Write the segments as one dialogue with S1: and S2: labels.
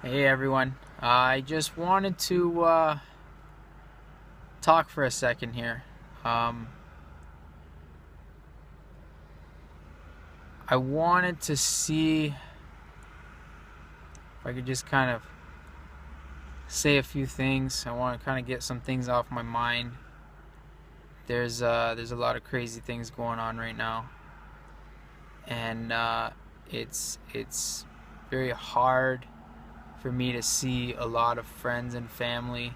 S1: Hey everyone, I just wanted to talk for a second here. Um, I wanted to see if I could just kind of say a few things. I want to kind of get some things off my mind. There's a lot of crazy things going on right now, and it's very hard for me to see a lot of friends and family,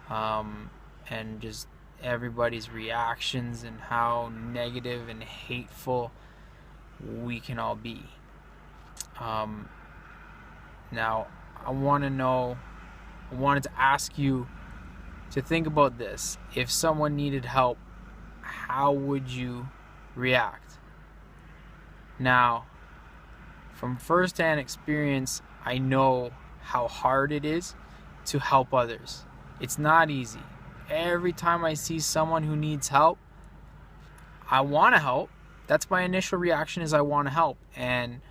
S1: um, and just everybody's reactions and how negative and hateful we can all be. Um, Now, I want to know, I wanted to ask you to think about this. If someone needed help, how would you react? Now, from firsthand experience, I know how hard it is to help others. It's not easy. Every time I see someone who needs help, I want to help. That's my initial reaction, is I want to help. And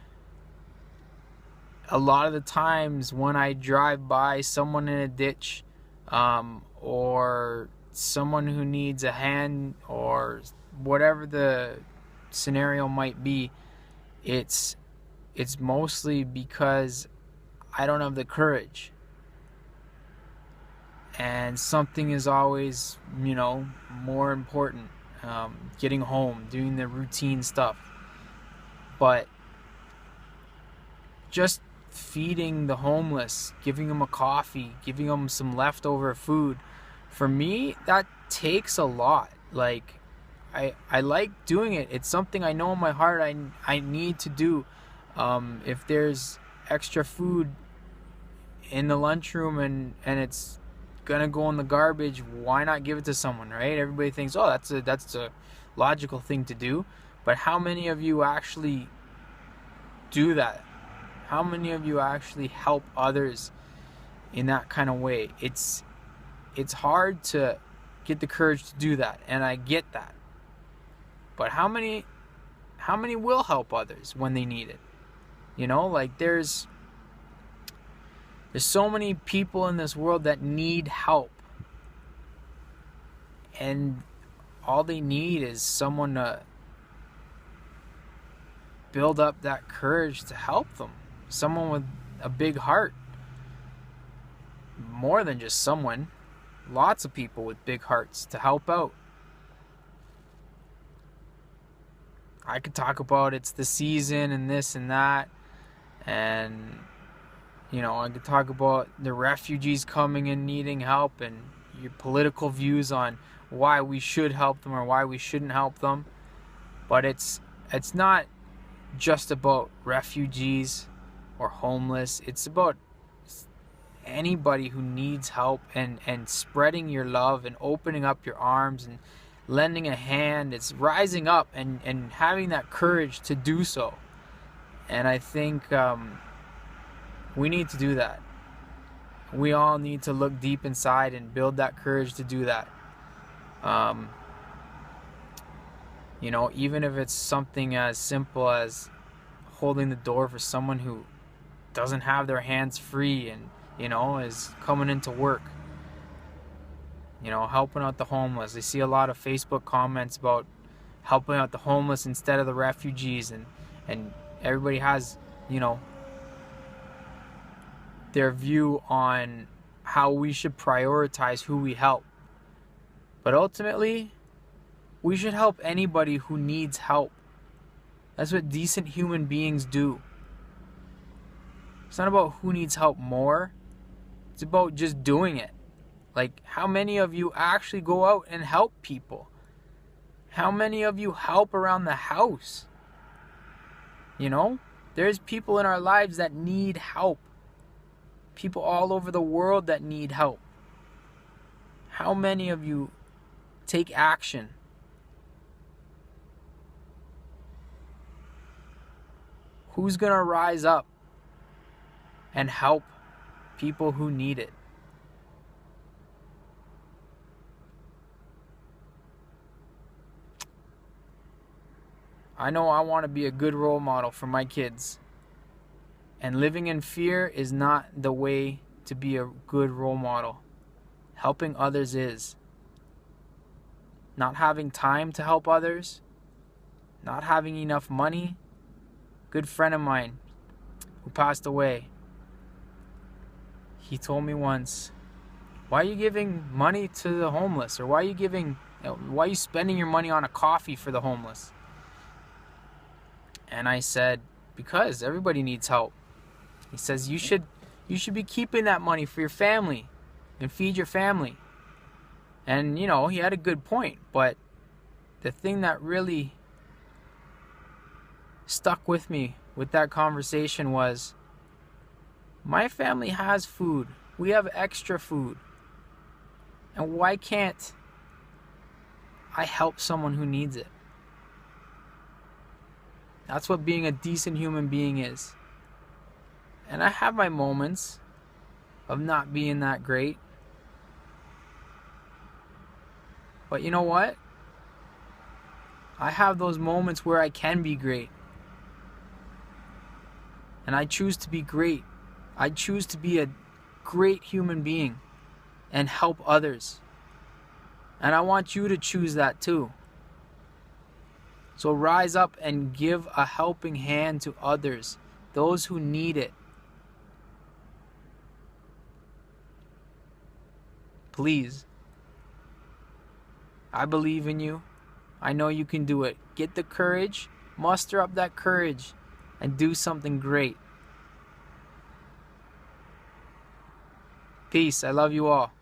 S1: a lot of the times when I drive by someone in a ditch, or someone who needs a hand, or whatever the scenario might be, it's mostly because I don't have the courage. And something is always, more important. Getting home, doing the routine stuff. But just feeding the homeless, giving them a coffee, giving them some leftover food, for me, that takes a lot. Like, I like doing it. It's something I know in my heart I need to do. If there's extra food in the lunchroom and it's gonna go in the garbage, why not give it to someone, right? Everybody thinks, oh, that's a logical thing to do. But how many of you actually do that? How many of you actually help others in that kind of way? It's hard to get the courage to do that, and I get that. But how many will help others when they need it? Like there's so many people in this world that need help, and all they need is someone to build up that courage to help them. Someone with a big heart. More than just someone. Lots of people with big hearts to help out. I could talk about it's the season and this and that, and I could talk about the refugees coming and needing help, and your political views on why we should help them or why we shouldn't help them. But it's not just about refugees or homeless. It's about anybody who needs help, and spreading your love and opening up your arms and lending a hand. It's rising up and having that courage to do so. And I think we need to do that. We all need to look deep inside and build that courage to do that. Um, Even if it's something as simple as holding the door for someone who doesn't have their hands free and, is coming into work. Helping out the homeless. I see a lot of Facebook comments about helping out the homeless instead of the refugees, and everybody has, their view on how we should prioritize who we help. But ultimately, we should help anybody who needs help. That's what decent human beings do. It's not about who needs help more. It's about just doing it. Like, how many of you actually go out and help people? How many of you help around the house? There's people in our lives that need help. People all over the world that need help. How many of you take action? Who's going to rise up and help people who need it? I know I want to be a good role model for my kids. And living in fear is not the way to be a good role model. Helping others is. Not having time to help others, not having enough money. Good friend of mine who passed away, he told me once, why are you giving money to the homeless? Or why are you spending your money on a coffee for the homeless? And I said, because everybody needs help. He says, you should be keeping that money for your family and feed your family. And, he had a good point. But the thing that really stuck with me with that conversation was, my family has food. We have extra food. And why can't I help someone who needs it? That's what being a decent human being is. And I have my moments of not being that great. But you know what? I have those moments where I can be great. And I choose to be great. I choose to be a great human being and help others. And I want you to choose that too. So rise up and give a helping hand to others, those who need it. Please. I believe in you. I know you can do it. Get the courage, muster up that courage, and do something great. Peace. I love you all.